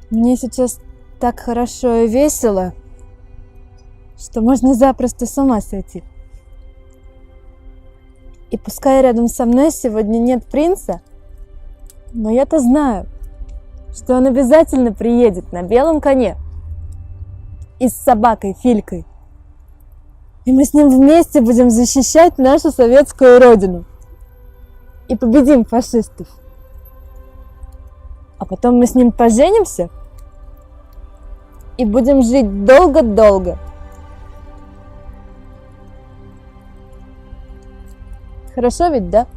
Мне сейчас так хорошо и весело, что можно запросто с ума сойти. И пускай рядом со мной сегодня нет принца, но я-то знаю, что он обязательно приедет на белом коне и с собакой Филькой. И мы с ним вместе будем защищать нашу советскую родину. И победим фашистов. А потом мы с ним поженимся и будем жить долго-долго. Хорошо ведь, да?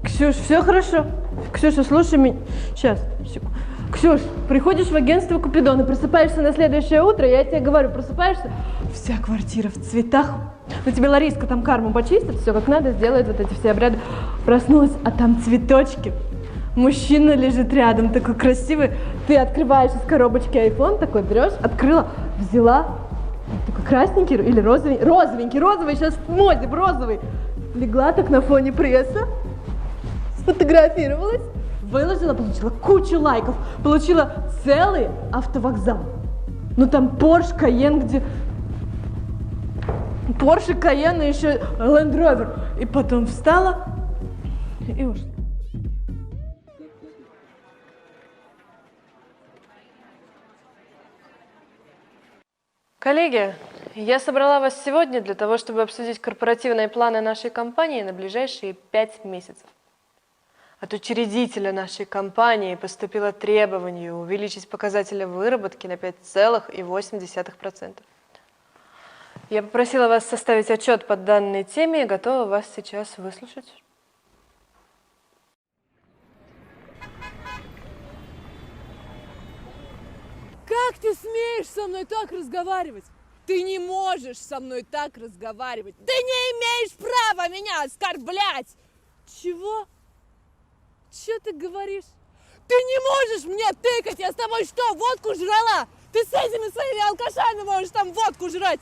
Ксюш, все хорошо? Ксюша, слушай меня. Сейчас, секунду. Ксюш, приходишь в агентство Купидона, просыпаешься на следующее утро, я тебе говорю, просыпаешься, вся квартира в цветах. Ну тебе Лариска там карму почистит, все как надо, сделает вот эти все обряды. Проснулась, а там цветочки. Мужчина лежит рядом, такой красивый. Ты открываешь из коробочки iPhone, такой берешь, открыла, взяла. Такой красненький или розовенький? Розовый, сейчас в моде, розовый. Легла так на фоне пресса, сфотографировалась, выложила, получила кучу лайков, получила целый автовокзал. Ну там Porsche Cayenne, где... Porsche Cayenne и еще Land Rover. И потом встала и ушла. Коллеги, я собрала вас сегодня для того, чтобы обсудить корпоративные планы нашей компании на ближайшие 5 месяцев. От учредителя нашей компании поступило требование увеличить показатели выработки на 5,8%. Я попросила вас составить отчет по данной теме и готова вас сейчас выслушать. Как ты смеешь со мной так разговаривать? Ты не можешь со мной так разговаривать. Ты не имеешь права меня оскорблять. Чего? Че ты говоришь? Ты не можешь мне тыкать. Я с тобой что, водку жрала? Ты с этими своими алкашами можешь там водку жрать.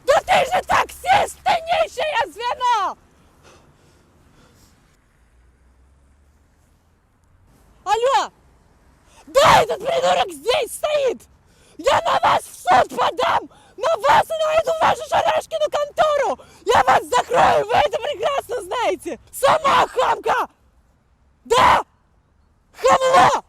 Да ты же таксист, ты нищее звено! Алло! Да, этот придурок здесь стоит! Я на вас в суд подам! На вас и на эту вашу Шарашкину контору! Я вас закрою, вы это прекрасно знаете! Сама хамка! Да! Хамло!